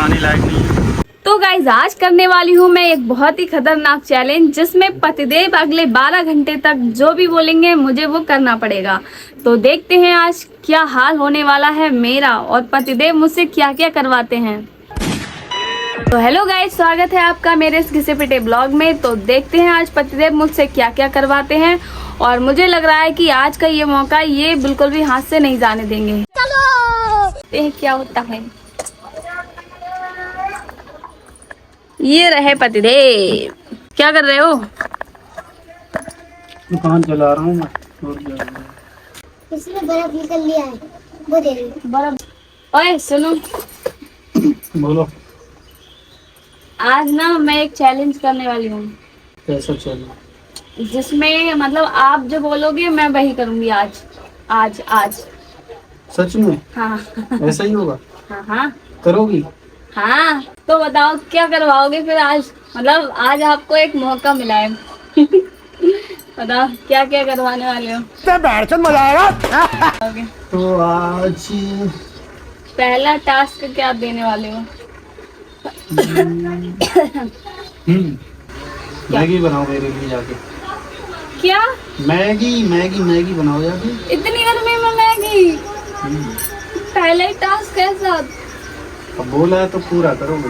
खाने लायक नहीं है। तो गाइज आज करने वाली हूँ मैं एक बहुत ही खतरनाक चैलेंज, जिसमें पतिदेव अगले 12 घंटे तक जो भी बोलेंगे मुझे वो करना पड़ेगा। तो देखते हैं आज क्या हाल होने वाला है मेरा और पतिदेव मुझसे क्या क्या करवाते हैं। तो हेलो गाइज, स्वागत है आपका मेरे इस घिसे पिटे ब्लॉग में। तो देखते हैं आज पतिदेव मुझसे क्या क्या करवाते हैं और मुझे लग रहा है कि आज का ये मौका ये बिल्कुल भी हाथ से नहीं जाने देंगे। चलो देखते हैं क्या होता है। ये रहे पतिदेव, क्या कर रहे हो? दुकान चला रहा हूँ मैं। इसमें बर्फ निकल लिया है, वो दे रही बर्फ। ओए सुनो, बोलो। आज ना मैं एक चैलेंज करने वाली हूँ, कैसा चल? जिसमें मतलब आप जो बोलोगे मैं वही करूँगी आज आज आज। सच में? हाँ ऐसा ही होगा? हाँ हाँ करोगी? हाँ। तो बताओ क्या करवाओगे फिर आज? मतलब आज आपको एक मौका मिला है। बताओ क्या क्या करवाने वाले हो? मजा आएगा। तो आज पहला टास्क क्या देने वाले हो? मैगी बनाओ मेरे लिए जाके। क्या? मैगी मैगी मैगी बनाओ जाके। इतनी गर्मी में मैगी? पहला ही टास्क कैसा? अब बोला है तो पूरा करोगे।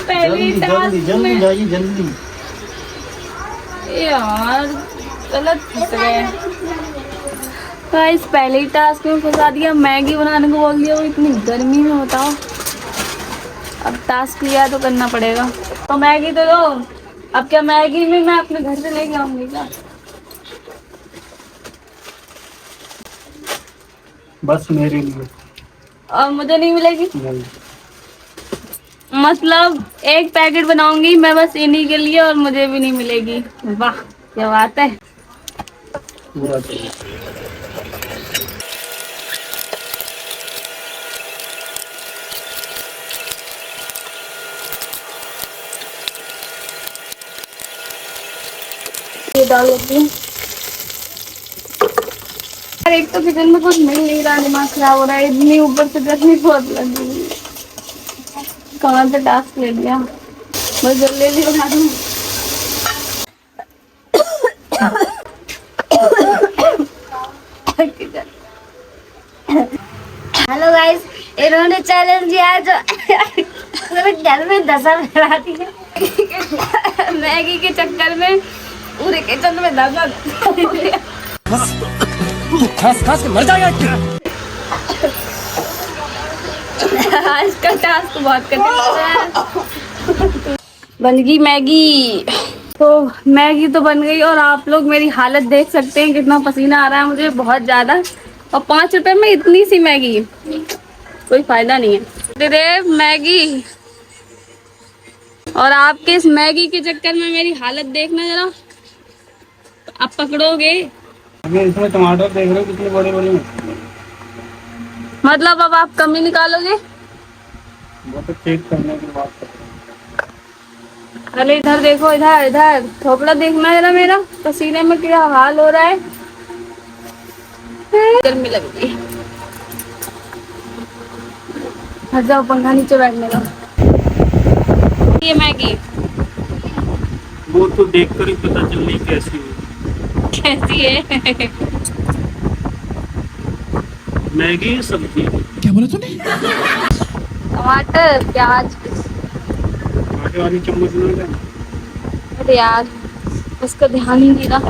पहले जल्दी टास्क जल्दी जल्दी में जाइए जल्दी। यार गलत फंस गए गाइस, पहले ही टास्क में फंसा दिया। मैगी बनाने को बोल दिया, वो इतनी गर्मी में। बताओ अब टास्क लिया तो करना पड़ेगा। तो मैगी तो दो। अब क्या मैगी में मैं अपने घर से लेके आऊंगी क्या? बस मेरे लिए। और मुझे नहीं मिलेगी? नहीं। मतलब एक पैकेट बनाऊंगी मैं बस इन्हीं के लिए और मुझे भी नहीं मिलेगी? वाह क्या बात है। पूरा चाहिए। ये डाल लेती हूँ। एक तो किचन में कुछ मिल नहीं रहा, दिमाग खराब हो रहा है। इतनी ऊपर से गर्मी बहुत लगी। कहाँ से टास्क ले लिया। बस जल्दी बना दूँ। हेलो गाइस, इन्होंने चैलेंज दिया है जो मेरे घर में दशा फैला दी है। मैगी के चक्कर में पूरे किचन में दर्द। खास खास के मर जाएगा। आज का टास्क बहुत कठिन है। बन गई मैगी। तो मैगी तो बन गई और आप लोग मेरी हालत देख सकते हैं, कितना पसीना आ रहा है मुझे बहुत ज्यादा। और 5 रुपए में इतनी सी मैगी, कोई फायदा नहीं है। दे दे मैगी। और आपके इस मैगी के चक्कर में मेरी हालत देखना जरा। आप पकड़ोगे इसमें टमाटर देख रहे हो कितने बड़े बड़े हैं। मतलब अब आप कमी निकालोगे? वो तो चेक करने की बात कर रहे हैं। अरे इधर देखो, इधर इधर थोपड़ा देखना है ना मेरा, पसीने में क्या हाल हो रहा है। गर्मी लग रही है। हट जाओ, पंखा नीचे बैठने का। ये मैगी वो तो देखकर ही पता चल रही कैसी है। कैसी है? मैगी सब्जी। क्या बोला तूने? टमाटर प्याज। आटे वाली चम्मच ना लेना। अरे यार उसका ध्यान ही नहीं रहा।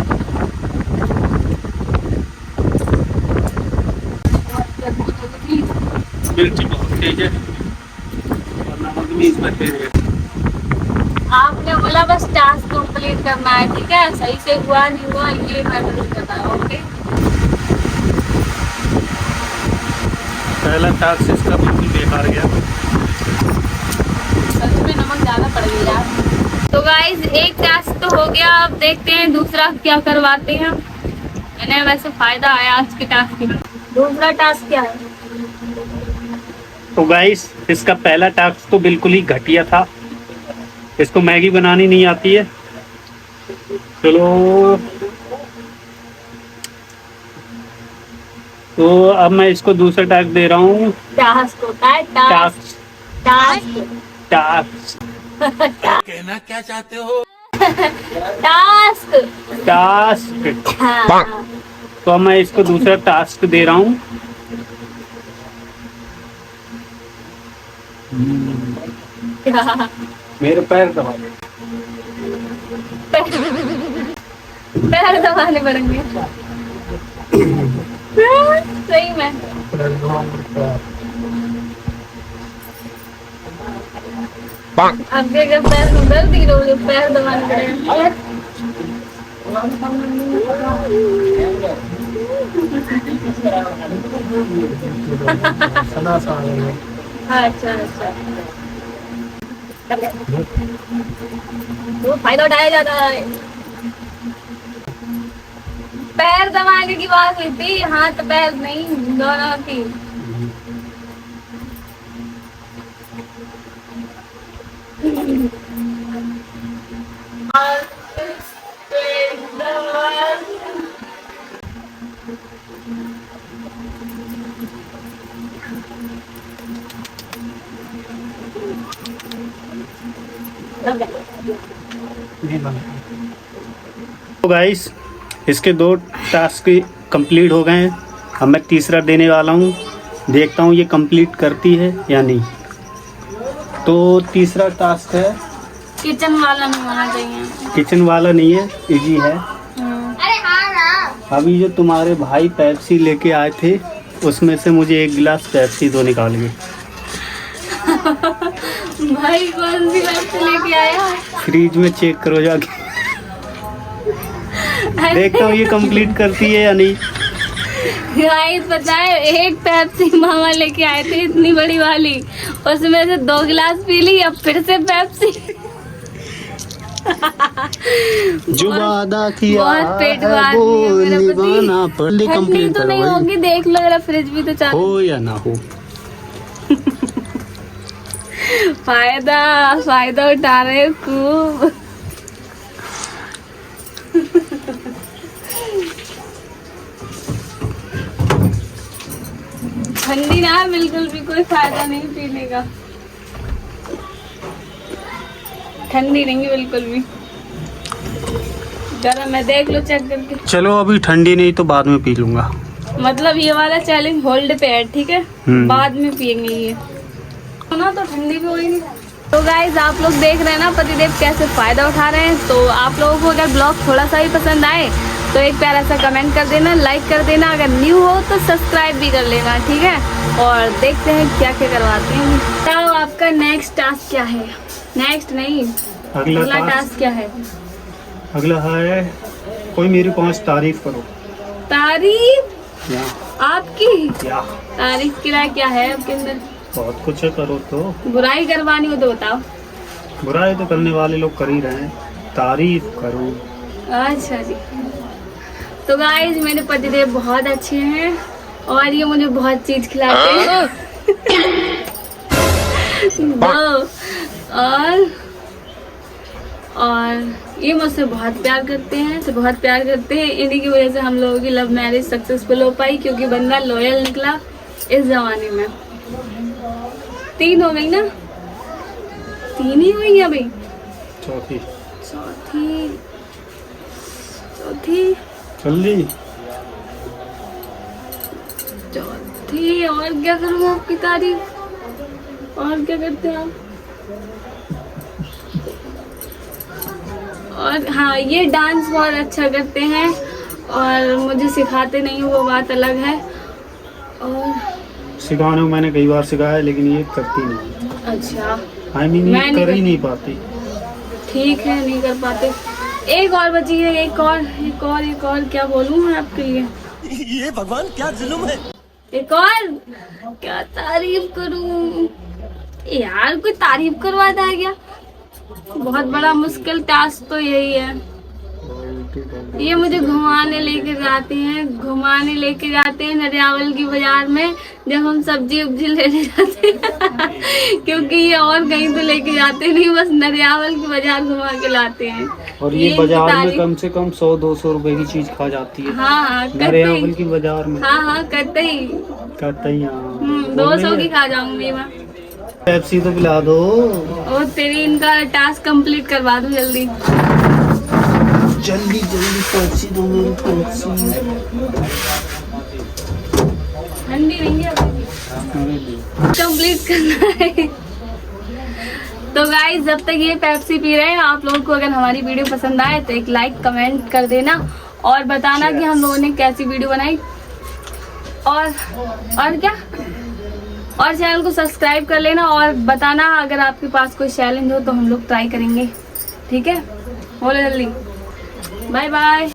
मिर्ची बहुत तेज है और नमक भी इसमें तेज है। आपने बोला बस टास्क कंप्लीट करना है, ठीक है? सही से हुआ नहीं हुआ ये मैटर नहीं करता है। ओके, पहला टास्क इसका बिल्कुल बेकार गया। सच में नमक ज्यादा पड़ गई यार। तो गाइज एक टास्क तो हो गया, अब देखते हैं दूसरा क्या करवाते हैं। मैंने वैसे फायदा आया आज के टास्क में। दूसरा टास्क क्या है? तो गाइस इसका पहला टास्क तो बिल्कुल ही घटिया था। इसको मैगी बनानी नहीं आती है। चलो तो अब मैं इसको दूसरा टास्क दे रहा हूँ। टास्क होता है टास्क। टास्क टास्क टास्क कहना क्या चाहते हो? टास्क। टास्क। हाँ। तो अब मैं इसको दूसरा टास्क दे रहा हूँ। मेरे पैर दबा दे। पैर दबाने पड़ेंगे सही में। अब अगर पैर में दर्द ही रहोगे पैर दबाने पड़ेगा। अच्छा अच्छा, वो फायदा उठाया जाता है। पैर दबाने की बात हुई थी, हाथ पैर नहीं, दोनों की। तो गाइस इसके 2 टास्क कंप्लीट हो गए हैं। अब मैं तीसरा देने वाला हूँ, देखता हूँ ये कंप्लीट करती है या नहीं। तो तीसरा टास्क है, किचन वाला नहीं होना चाहिए। किचन वाला नहीं है, इजी है। अभी जो तुम्हारे भाई पेप्सी लेके आए थे उसमें से मुझे 1 गिलास पेप्सी दो निकाल के। भाई कौन सी पेप्सी लेके आया? फ्रिज में चेक करो जाके। देखता हूँ ये कंप्लीट करती है या नहीं। गाइस पता है, एक पेप्सी मामा लेके आए थे इतनी बड़ी वाली, उसमें से 2 गिलास पी ली, अब फिर से पेप्सी। जो वादा किया बहुत पेट है बात वो है मेरा पति। निभाना पड़े। ठंडी कंप्लीट तो नहीं करो होगी, देख लो जरा, फ्रिज भी तो चालू। हो या ना हो। फायदा उठा रहे हैं खूब। ठंडी ना है, बिल्कुल भी कोई फायदा नहीं पीने का। ठंडी नहीं है बिल्कुल भी, गरम है, देख लो चेक करके। चलो अभी ठंडी नहीं तो बाद में पी लूंगा। मतलब ये वाला चैलेंज होल्ड पे है, ठीक है, बाद में पियेंगे ये ना, तो ठंडी भी होगी। तो गाइज आप लोग देख रहे हैं ना पतिदेव कैसे फायदा उठा रहे हैं। तो आप लोगों को अगर ब्लॉग थोड़ा सा भी पसंद आए तो एक प्यारा सा कमेंट कर देना, लाइक कर देना, अगर न्यू हो तो सब्सक्राइब भी कर लेना, ठीक है। और देखते हैं क्या क्या करवाते हैं। तो आपका नेक्स्ट टास्क क्या है? नेक्स्ट नहीं, अगला टास्क क्या है? अगला है कोई मेरी 5 तारीफ करो। तारीफ या, आपकी? या। तारीफ की राय क्या है आपके अंदर? बहुत कुछ है, करो तो। बुराई करवानी हो तो बताओ। बुराई तो करने वाले लोग कर ही रहे हैं, तारीफ करो। अच्छा जी। तो गाइस मेरे पतिदेव बहुत अच्छे हैं और ये मुझे बहुत चीज खिलाते हैं। और ये मुझसे बहुत प्यार करते हैं, तो बहुत प्यार करते हैं। इन्हीं की वजह से हम लोगों की लव मैरिज सक्सेसफुल हो पाई, क्योंकि बंदा लॉयल निकला इस जमाने में। 3 हो गई ना? 3 ही हुई अभी। चौथी जल्दी। चौथी। और क्या करूँ आपकी तारीफ? और क्या करते हैं आप? और हाँ, ये डांस बहुत अच्छा करते हैं और मुझे सिखाते नहीं, वो बात अलग है। और सिखाने को मैंने कई बार सिखाया लेकिन ये करती नहीं। अच्छा, आई मीन ये कर ही नहीं पाती। ठीक है, नहीं कर पाते। एक और बची है, एक और क्या बोलूं मैं आपके लिए? ये भगवान क्या जुल्म है। एक और क्या तारीफ करूं यार? कोई तारीफ करवाता है क्या? बहुत बड़ा मुश्किल टास्क तो यही है। ये मुझे घुमाने लेके जाते हैं नरियावल की बाजार में, जब हम सब्जी उब्जी लेने जाते हैं क्योंकि ये और कहीं तो लेके जाते नहीं, बस नरियावल की बाजार घुमा के लाते हैं। और ये इनकी बाजार में तारीफ- कम से कम 100-200 रुपए की चीज खा जाती है हाँ करते नरियावल ही, की बाजार में। हाँ करते ही। करते ही हाँ। 200 की खा जाऊंगी मैं। पेप्सी तो पिला दो। और तेरी इनका टास्क कंप्लीट करवा दूं जल्दी। जल्दी जल्दी पेप्सी दो मेरी पेप्सी। ठंडी नहीं है कंप्लीट करना है। तो गाइस जब तक ये पेप्सी पी रहे हैं, आप लोगों को अगर हमारी वीडियो पसंद आए तो एक लाइक कमेंट कर देना और बताना कि हम लोगों ने कैसी वीडियो बनाई, और क्या, और चैनल को सब्सक्राइब कर लेना और बताना अगर आपके पास कोई चैलेंज हो तो हम लोग ट्राई करेंगे। ठीक है, बोलो जल्दी, बाय बाय।